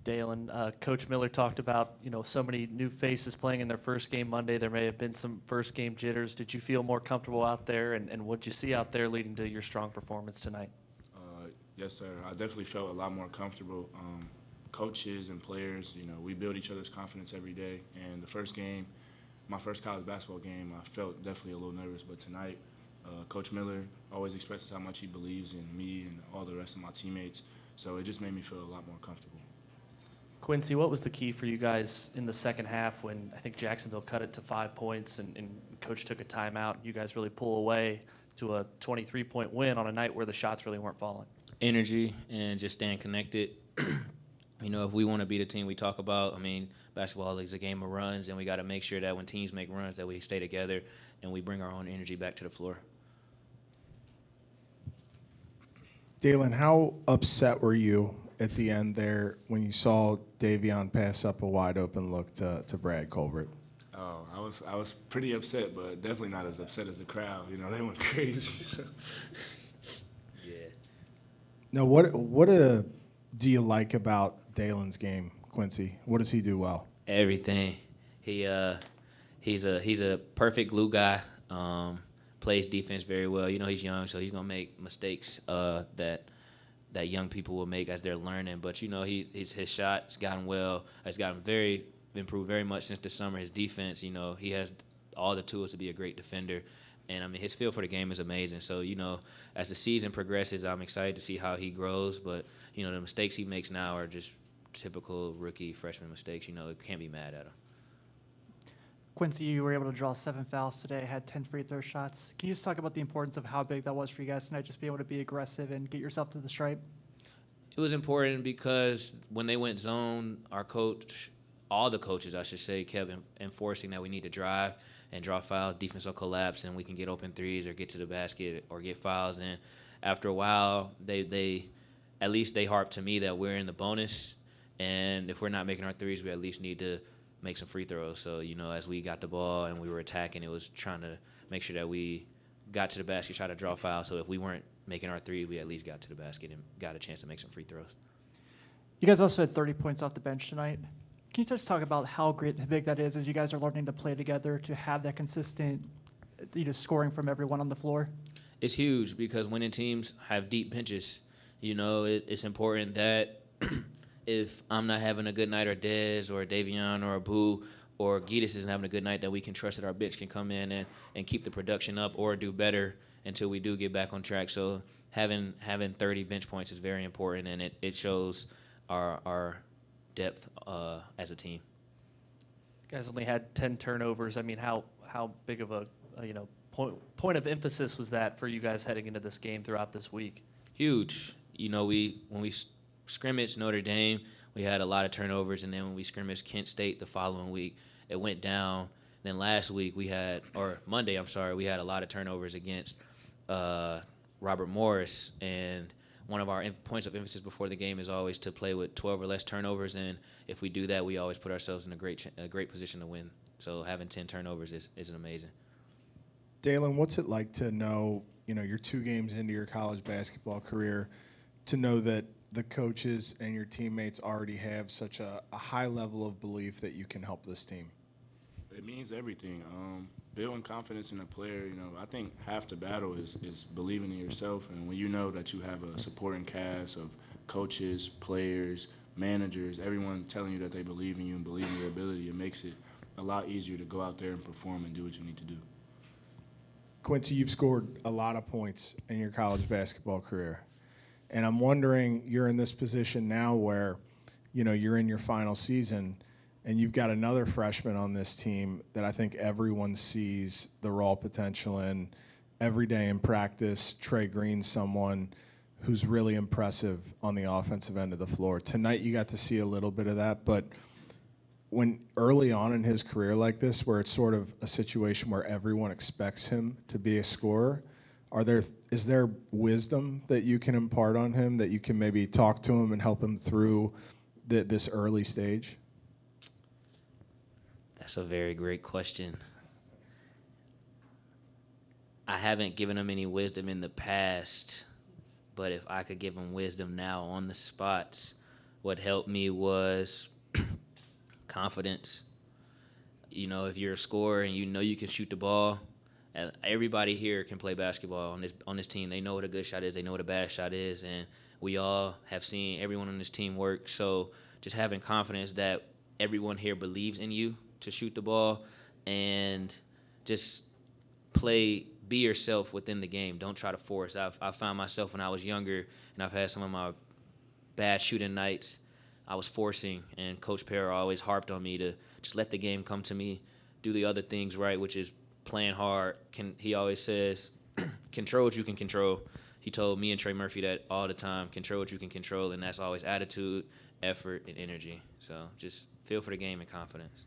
Dalen, Coach Miller talked about, so many new faces playing in their first game Monday. There may have been some first game jitters. Did you feel more comfortable out there, and what did you see out there leading to your strong performance tonight? Yes, sir. I definitely felt a lot more comfortable. Coaches and players, we build each other's confidence every day. And the first game, my first college basketball game, I felt definitely a little nervous. But tonight, Coach Miller always expresses how much he believes in me and all the rest of my teammates. So it just made me feel a lot more comfortable. Quincy, what was the key for you guys in the second half when I think Jacksonville cut it to 5 points and Coach took a timeout? You guys really pull away to a 23-point win on a night where the shots really weren't falling. Energy and just staying connected. If we want to be the team we talk about, basketball is a game of runs, and we got to make sure that when teams make runs that we stay together and we bring our own energy back to the floor. Dalen, how upset were you at the end there when you saw Davion pass up a wide open look to Brad Colbert? Oh, I was pretty upset, but definitely not as upset as the crowd. They went crazy. Yeah. Now, what do you like about Dalen's game, Quincy? What does he do well? Everything. He's a perfect glue guy. Plays defense very well. He's young, so he's gonna make mistakes that young people will make as they're learning. But his shot's gotten well. It's gotten improved very much since the summer. His defense, he has all the tools to be a great defender. And, his feel for the game is amazing. So, as the season progresses, I'm excited to see how he grows. But, the mistakes he makes now are just typical rookie freshman mistakes. Can't be mad at him. Quincy, you were able to draw 7 fouls today, had 10 free throw shots. Can you just talk about the importance of how big that was for you guys tonight, just be able to be aggressive and get yourself to the stripe? It was important because when they went zone, our coach, all the coaches, I should say, kept enforcing that we need to drive and draw fouls, defense will collapse, and we can get open threes or get to the basket or get fouls. And after a while, they at least they harped to me that we're in the bonus, and if we're not making our threes, we at least need to make some free throws. So, as we got the ball and we were attacking, it was trying to make sure that we got to the basket, try to draw fouls. So if we weren't making our three, we at least got to the basket and got a chance to make some free throws. You guys also had 30 points off the bench tonight. Can you just talk about how great and big that is as you guys are learning to play together, to have that consistent scoring from everyone on the floor? It's huge because winning teams have deep benches. It's important that if I'm not having a good night, or Dez or Davion or Abu or Gitas isn't having a good night, that we can trust that our bench can come in and keep the production up or do better until we do get back on track. So having 30 bench points is very important, and it shows our depth as a team. You guys only had 10 turnovers. How big of a point of emphasis was that for you guys heading into this game throughout this week? Huge. When we scrimmaged Notre Dame, we had a lot of turnovers, and then when we scrimmaged Kent State the following week, it went down. Then last week Monday, we had a lot of turnovers against Robert Morris, and one of our points of emphasis before the game is always to play with 12 or less turnovers, and if we do that, we always put ourselves in a great position to win. So having 10 turnovers is amazing. Dalen, what's it like to know, you're 2 games into your college basketball career, to know that the coaches and your teammates already have such a high level of belief that you can help this team? It means everything. Building confidence in a player, I think half the battle is believing in yourself. And when you know that you have a supporting cast of coaches, players, managers, everyone telling you that they believe in you and believe in your ability, it makes it a lot easier to go out there and perform and do what you need to do. Quincy, you've scored a lot of points in your college basketball career. And I'm wondering, you're in this position now where, you're in your final season, and you've got another freshman on this team that I think everyone sees the raw potential in. Every day in practice, Trey Green's someone who's really impressive on the offensive end of the floor. Tonight you got to see a little bit of that, but when early on in his career like this, where it's sort of a situation where everyone expects him to be a scorer, is there wisdom that you can impart on him, that you can maybe talk to him and help him through this early stage? That's a very great question. I haven't given him any wisdom in the past, but if I could give him wisdom now on the spot, What helped me was confidence. You know, if you're a scorer and you know you can shoot the ball, everybody here can play basketball on this team. They know what a good shot is. They know what a bad shot is, and we all have seen everyone on this team work. So just having confidence that everyone here believes in you to shoot the ball, and just be yourself within the game. Don't try to force. I found myself when I was younger, and I've had some of my bad shooting nights. I was forcing, and Coach Parra always harped on me to just let the game come to me, do the other things right, which is playing hard. He always says, control what you can control. He told me and Trey Murphy that all the time, control what you can control, and that's always attitude, effort, and energy. So just feel for the game and confidence.